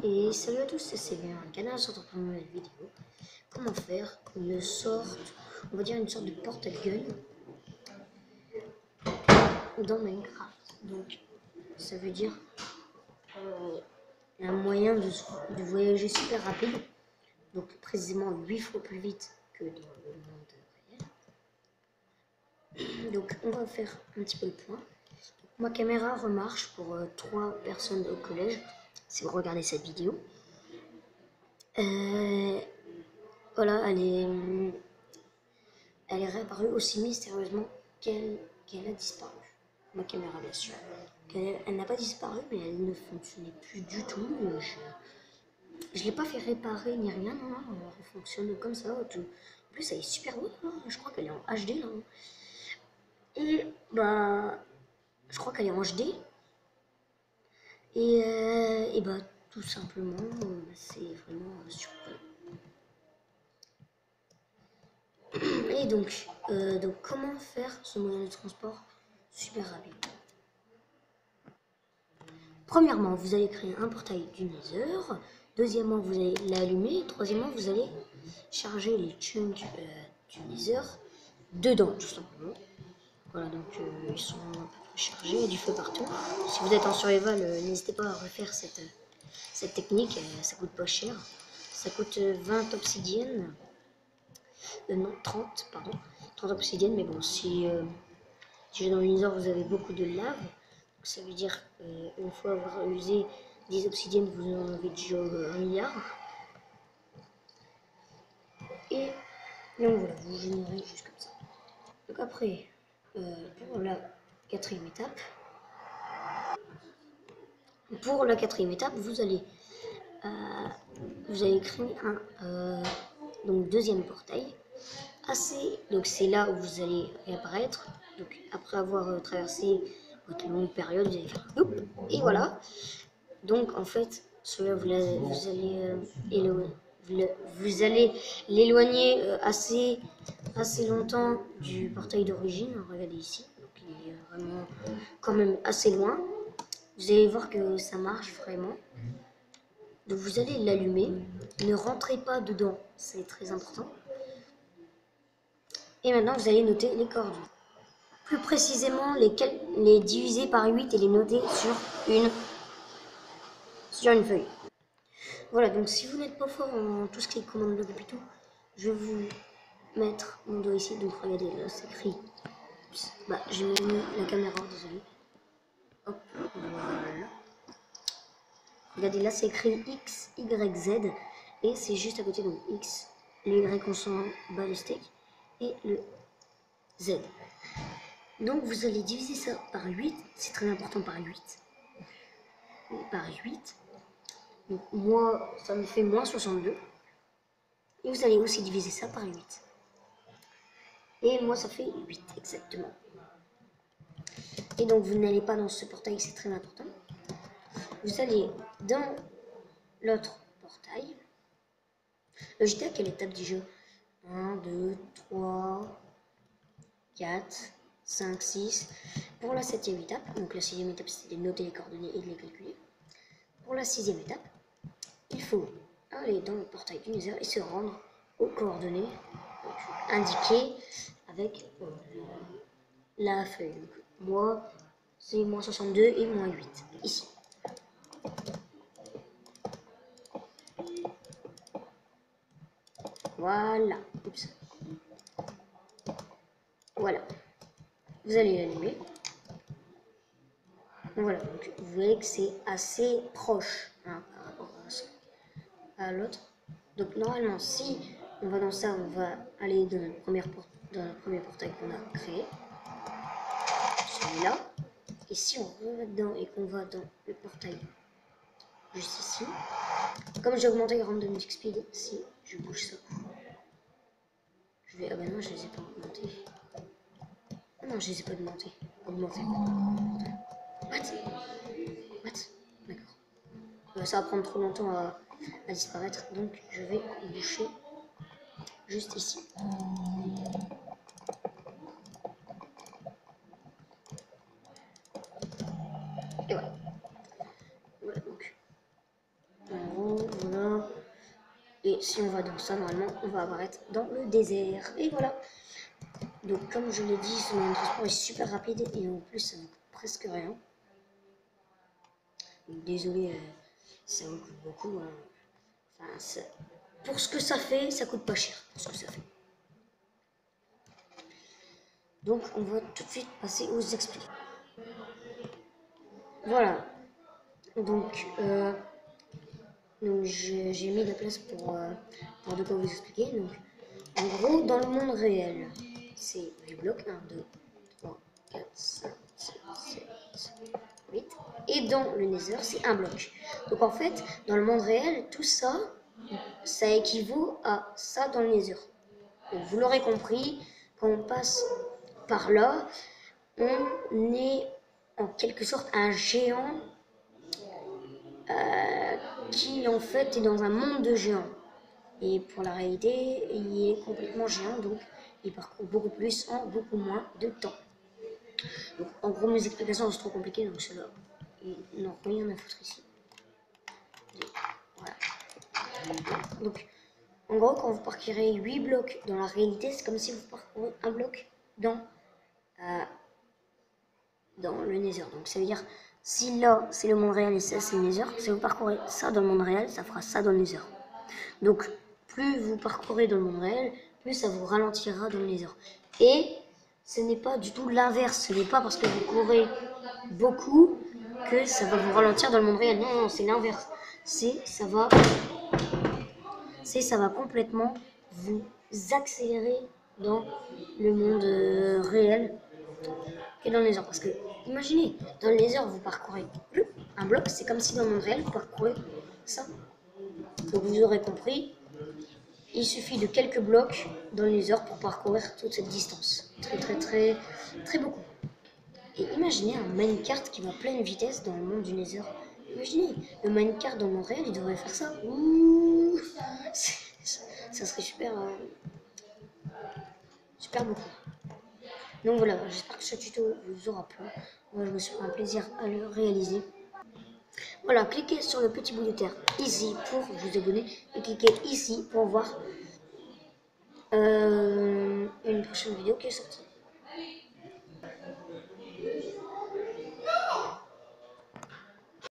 Et salut à tous, c'est un canal sur une nouvelle vidéo. Comment faire une sorte, on va dire une sorte de porte-gun dans Minecraft. Donc ça veut dire un moyen de voyager super rapide, donc précisément 8 fois plus vite que dans le monde réel. Donc on va faire un petit peu le point. Ma caméra remarche pour 3 personnes au collège, si vous regardez cette vidéo. Voilà, elle est réapparue aussi mystérieusement qu'elle a disparu. Ma caméra, bien sûr. Elle n'a pas disparu, mais elle ne fonctionnait plus du tout. Je l'ai pas fait réparer ni rien, non, non, elle fonctionne comme ça. Tout. En plus, elle est super haute, hein. Je crois qu'elle est en HD là. Et bah, je crois qu'elle est en HD. Et bah, tout simplement, c'est vraiment surprenant. Et donc, comment faire ce moyen de transport super rapide? Premièrement, vous allez créer un portail du Nether. Deuxièmement, vous allez l'allumer. Troisièmement, vous allez charger les chunks du Nether dedans, tout simplement. Voilà, donc ils sont un peu chargés, il y a du feu partout. Si vous êtes en survival, n'hésitez pas à refaire cette technique, ça coûte pas cher. Ça coûte 20 obsidiennes. Non, 30, pardon. 30 obsidiennes, mais bon, si déjà dans le Nether vous avez beaucoup de lave, donc ça veut dire qu'une fois avoir usé 10 obsidiennes, vous en avez déjà 1 milliard. Et donc voilà, vous générez juste comme ça. Donc après, pour la quatrième étape, vous allez créer un deuxième portail. Donc c'est là où vous allez réapparaître. Donc après avoir traversé votre longue période, vous allez faire et voilà. Donc en fait, cela vous allez l'éloigner assez longtemps du portail d'origine. Regardez ici, donc il est vraiment quand même assez loin. Vous allez voir que ça marche vraiment. Donc vous allez l'allumer. Ne rentrez pas dedans, c'est très important. Et maintenant vous allez noter les coordonnées. Plus précisément les diviser par 8 et les noter sur une feuille. Voilà, donc si vous n'êtes pas fort en tout ce qui est commande bloc et tout, je vais vous mettre mon doigt ici. Donc regardez, là c'est écrit. Bah, j'ai mis la caméra, désolé. Hop, voilà. Regardez, là c'est écrit X, Y, Z. Et c'est juste à côté, donc X, le Y on s'en bat le steak. Et le Z. Donc vous allez diviser ça par 8, c'est très important par 8. Par 8. Donc moi, ça me fait moins 62. Et vous allez aussi diviser ça par 8. Et moi, ça fait 8 exactement. Et donc vous n'allez pas dans ce portail, c'est très important. Vous allez dans l'autre portail. J'étais à quelle étape du jeu? 1, 2, 3, 4, 5, 6. Pour la 7e étape, donc la 6e étape c'est de noter les coordonnées et de les calculer. Pour la 6e étape, il faut aller dans le portail du Nether et se rendre aux coordonnées indiquées avec la feuille. Donc, moi, c'est moins 62 et moins 8, ici. Voilà. Oups. Voilà. Vous allez l'allumer. Voilà. Donc, vous voyez que c'est assez proche hein, par rapport à l'autre. Donc, normalement, si on va dans ça, on va aller dans le premier portail qu'on a créé. Celui-là. Et si on va dedans et qu'on va dans le portail juste ici, comme j'ai augmenté le random speed, si je bouge ça, je vais. Ah bah non, je les ai pas augmentés. Ah non, je les ai pas augmentés. What? D'accord. Ça va prendre trop longtemps à disparaître, donc je vais boucher juste ici. Et voilà. Voilà donc. On Et si on va dans ça, normalement, on va apparaître dans le désert. Et voilà. Donc, comme je l'ai dit, ce moyen de transport est super rapide et en plus, ça ne coûte presque rien. Donc, désolé, ça vous coûte beaucoup. Hein. Enfin, pour ce que ça fait, ça coûte pas cher. Pour ce que ça fait. Donc, on va tout de suite passer aux explications. Voilà. Donc j'ai mis la place pour de quoi vous expliquer. Donc, en gros, dans le monde réel, c'est 8 blocs. 1, 2, 3, 4, 5, 6, 7, 8. Et dans le Nether, c'est un bloc. Donc en fait, dans le monde réel, tout ça, ça équivaut à ça dans le Nether. Donc, vous l'aurez compris, quand on passe par là, on est en quelque sorte un géant qui en fait est dans un monde de géants. Et pour la réalité, il est complètement géant, donc il parcourt beaucoup plus en beaucoup moins de temps. Donc en gros, mes explications sont trop compliquées, donc ceux-là, ils n'ont rien à foutre ici. Voilà. Donc, en gros, quand vous parcourez 8 blocs dans la réalité, c'est comme si vous parcourez un bloc dans le Nether. Donc ça veut dire, si là c'est le monde réel et ça c'est le Nether, si vous parcourez ça dans le monde réel, ça fera ça dans le Nether. Donc plus vous parcourez dans le monde réel, plus ça vous ralentira dans le Nether. Et ce n'est pas du tout l'inverse, ce n'est pas parce que vous courez beaucoup que ça va vous ralentir dans le monde réel. Non, non, c'est l'inverse. Ça va complètement vous accélérer dans le monde réel que dans le Nether. Parce que, imaginez, dans le Nether, vous parcourez un bloc, c'est comme si dans le monde réel, vous parcourez ça. Donc vous aurez compris, il suffit de quelques blocs dans le Nether pour parcourir toute cette distance. Très beaucoup. Et imaginez un minecart qui va à pleine vitesse dans le monde du Nether. Imaginez, le minecart dans le monde réel, il devrait faire ça. Ouh, ça serait super beaucoup. Donc voilà, j'espère que ce tuto vous aura plu. Moi, je me suis fait un plaisir à le réaliser. Voilà, cliquez sur le petit bout de terre ici pour vous abonner et cliquez ici pour voir une prochaine vidéo qui est sortie.